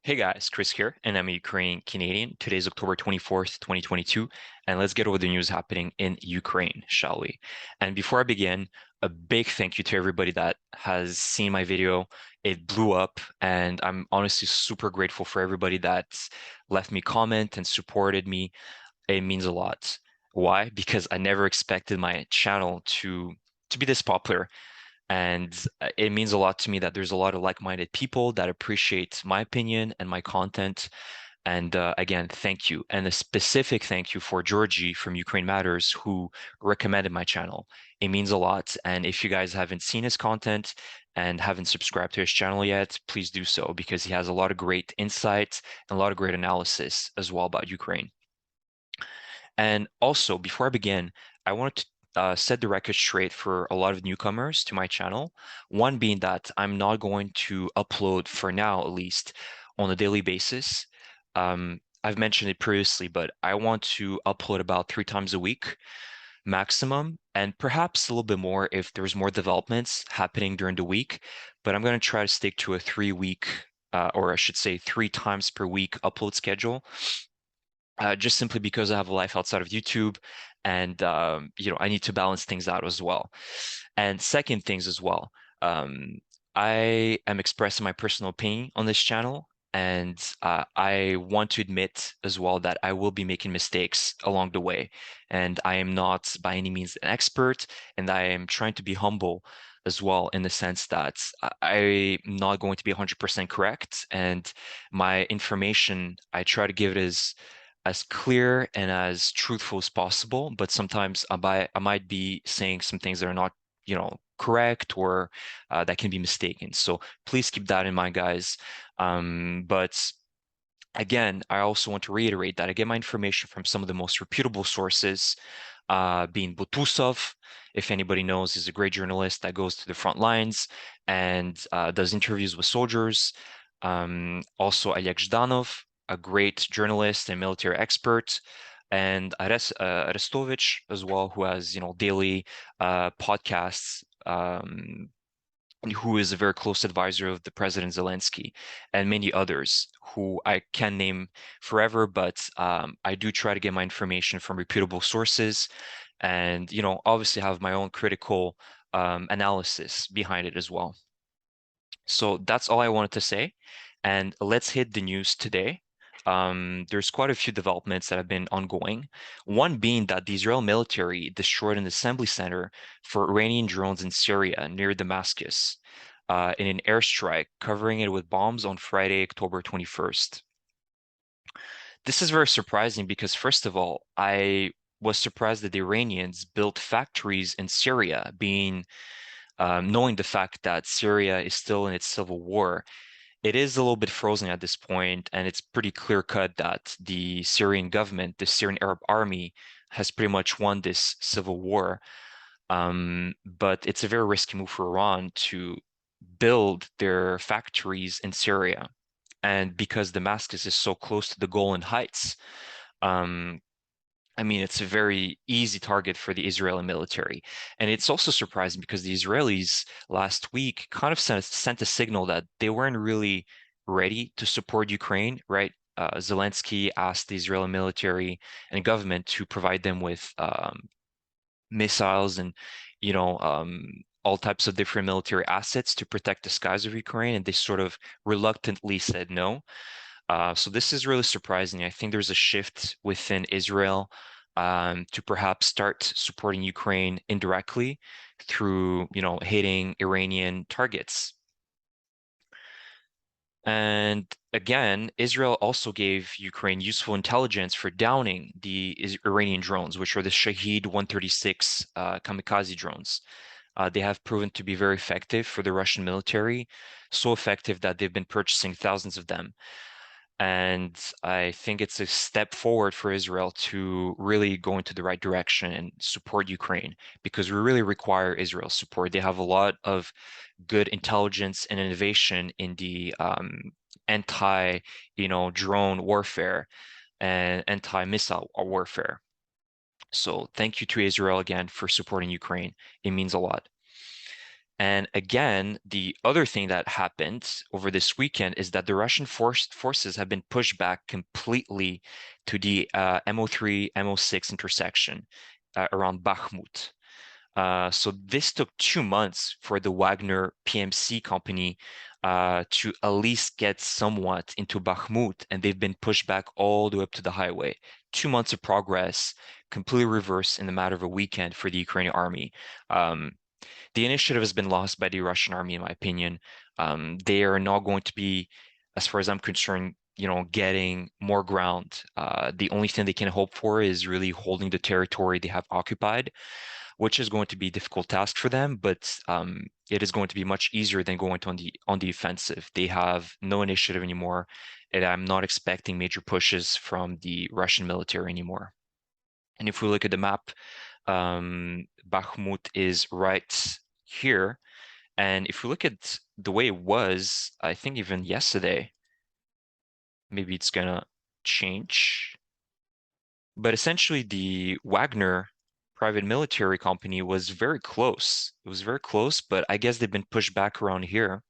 Hey guys, Chris here, and I'm a Ukrainian Canadian. Today's October 24th, 2022, and let's get over the news happening in Ukraine, shall we? And before I begin, a big thank you to everybody that has seen my video. It blew up, and I'm honestly super grateful for everybody that's left me comment and supported me. It means a lot. Why? Because I never expected my channel to be this popular. And it means a lot to me that there's a lot of like-minded people that appreciate my opinion and my content. And again, thank you. And a specific thank you for Georgie from Ukraine Matters, who recommended my channel. It means a lot. And if you guys haven't seen his content and haven't subscribed to his channel yet, please do so because he has a lot of great insights and a lot of great analysis as well about Ukraine. And also, before I begin, I wanted to set the record straight for a lot of newcomers to my channel. One being that I'm not going to upload, for now at least, on a daily basis. I've mentioned it previously, but I want to upload about 3 times a week maximum, and perhaps a little bit more if there's more developments happening during the week. But I'm going to try to stick to a 3 week, or I should say 3 times per week upload schedule, just simply because I have a life outside of YouTube, and I need to balance things out as well. And second things as well, um, I am expressing my personal opinion on this channel, and I want to admit as well that I will be making mistakes along the way, and I am not by any means an expert, and I am trying to be humble as well in the sense that I'm not going to be 100% correct, and my information, I try to give it as clear and as truthful as possible, but sometimes I might be saying some things that are not, correct, or that can be mistaken. So please keep that in mind, guys. But again, I also want to reiterate that I get my information from some of the most reputable sources, being Butusov. If anybody knows, is a great journalist that goes to the front lines and does interviews with soldiers. Also, Oleg Zhdanov, a great journalist and military expert, and Arestovich as well, who has daily podcasts. Who is a very close advisor of the President Zelensky, and many others who I can name forever, but I do try to get my information from reputable sources, and obviously have my own critical analysis behind it as well. So that's all I wanted to say, and let's hit the news today. There's quite a few developments that have been ongoing. One being that the Israel military destroyed an assembly center for Iranian drones in Syria near Damascus in an airstrike, covering it with bombs on Friday, October 21st. This is very surprising because, first of all, I was surprised that the Iranians built factories in Syria, being knowing the fact that Syria is still in its civil war. It is a little bit frozen at this point, and it's pretty clear cut that the Syrian government, the Syrian Arab Army, has pretty much won this civil war. But it's a very risky move for Iran to build their factories in Syria. And because Damascus is so close to the Golan Heights, um, I mean, it's a very easy target for the Israeli military. And it's also surprising because the Israelis last week kind of sent a signal that they weren't really ready to support Ukraine, right? Zelensky asked the Israeli military and government to provide them with missiles and, all types of different military assets to protect the skies of Ukraine, and they sort of reluctantly said no. So this is really surprising. I think there's a shift within Israel to perhaps start supporting Ukraine indirectly through, hitting Iranian targets. And again, Israel also gave Ukraine useful intelligence for downing the Iranian drones, which are the Shahed 136 kamikaze drones. They have proven to be very effective for the Russian military, so effective that they've been purchasing thousands of them. And I think it's a step forward for Israel to really go into the right direction and support Ukraine, because we really require Israel's support. They have a lot of good intelligence and innovation in the anti, drone warfare and anti-missile warfare. So thank you to Israel again for supporting Ukraine. It means a lot. And again, the other thing that happened over this weekend is that the Russian forces have been pushed back completely to the MO3, MO6 intersection around Bakhmut. So this took 2 months for the Wagner PMC company to at least get somewhat into Bakhmut, and they've been pushed back all the way up to the highway. 2 months of progress, completely reversed in the matter of a weekend for the Ukrainian army. Um, the initiative has been lost by the Russian army, in my opinion. They are not going to be, as far as I'm concerned, getting more ground. The only thing they can hope for is really holding the territory they have occupied, which is going to be a difficult task for them, but it is going to be much easier than going on the offensive. They have no initiative anymore, and I'm not expecting major pushes from the Russian military anymore. And if we look at the map, Bakhmut is right here. And if we look at the way it was, I think even yesterday, maybe it's gonna change. But essentially, the Wagner private military company was very close. It was very close, but I guess they've been pushed back around here.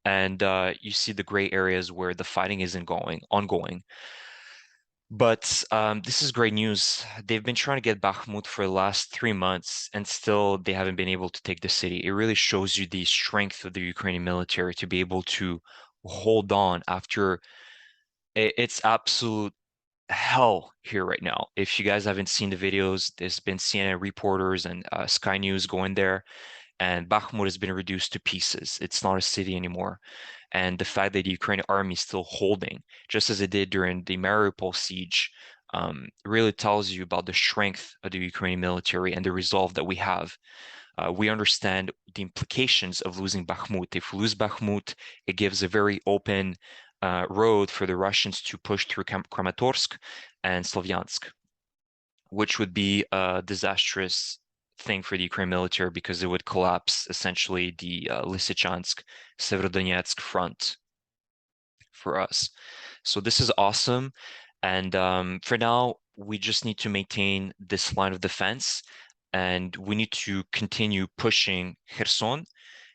And you see the gray areas where the fighting isn't ongoing. But this is great news. They've been trying to get Bakhmut for the last 3 months, and still they haven't been able to take the city. It really shows you the strength of the Ukrainian military to be able to hold on after it's absolute hell here right now. If you guys haven't seen the videos, there's been CNN reporters and Sky News going there, and Bakhmut has been reduced to pieces. It's not a city anymore. And the fact that the Ukrainian army is still holding, just as it did during the Mariupol siege, really tells you about the strength of the Ukrainian military and the resolve that we have. We understand the implications of losing Bakhmut. If we lose Bakhmut, it gives a very open road for the Russians to push through Kramatorsk and Slovyansk, which would be a disastrous thing for the Ukrainian military because it would collapse essentially the Lysychansk, Severodonetsk front for us. So this is awesome. And for now, we just need to maintain this line of defense, and we need to continue pushing Kherson.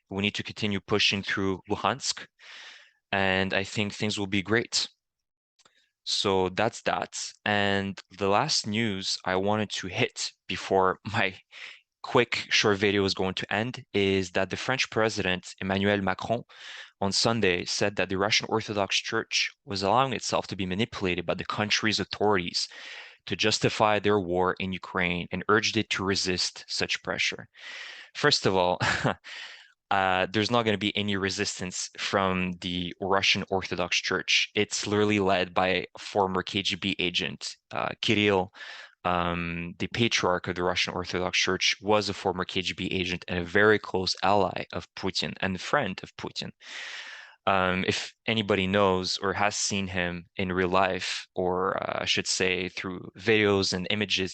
We need to continue pushing through Luhansk, and I think things will be great. So that's that. And the last news I wanted to hit before my quick short video is going to end is that the French president, Emmanuel Macron, on Sunday said that the Russian Orthodox Church was allowing itself to be manipulated by the country's authorities to justify their war in Ukraine and urged it to resist such pressure. First of all, there's not going to be any resistance from the Russian Orthodox Church. It's literally led by a former KGB agent, Kirill. The patriarch of the Russian Orthodox Church was a former KGB agent and a very close ally of Putin and friend of Putin. If anybody knows or has seen him in real life, or I should say through videos and images,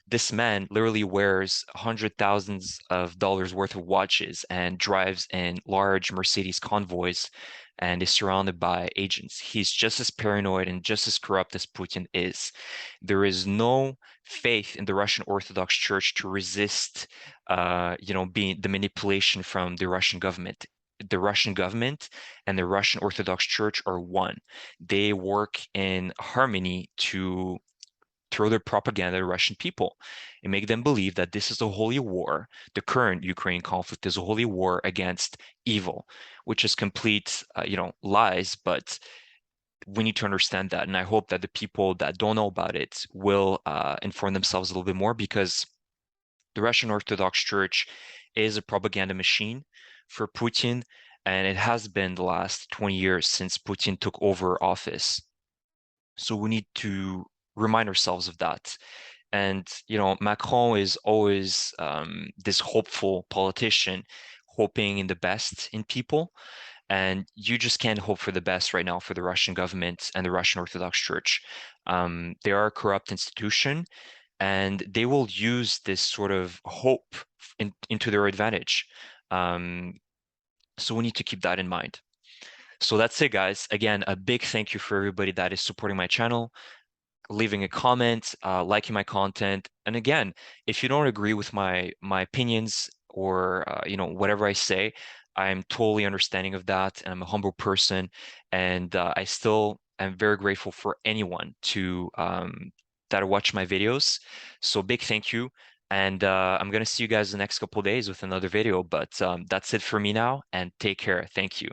this man literally wears hundred thousands of dollars worth of watches and drives in large Mercedes convoys and is surrounded by agents. He's just as paranoid and just as corrupt as Putin is. There is no faith in the Russian Orthodox Church to resist, being the manipulation from the Russian government. The Russian government and the Russian Orthodox Church are one. They work in harmony to throw their propaganda at the Russian people and make them believe that this is a holy war. The current Ukraine conflict is a holy war against evil, which is complete, lies. But we need to understand that, and I hope that the people that don't know about it will inform themselves a little bit more, because the Russian Orthodox Church is a propaganda machine for Putin, and it has been the last 20 years since Putin took over office. So we need to remind ourselves of that. And, Macron is always this hopeful politician, hoping in the best in people. And you just can't hope for the best right now for the Russian government and the Russian Orthodox Church. They are a corrupt institution, and they will use this sort of hope into their advantage. So we need to keep that in mind. So that's it, guys. Again, a big thank you for everybody that is supporting my channel, leaving a comment, liking my content. And again, if you don't agree with my opinions or whatever I say, I'm totally understanding of that, and I'm a humble person, and I still am very grateful for anyone to that watch my videos. So big thank you. And I'm gonna see you guys the next couple of days with another video. But that's it for me now, and take care. Thank you.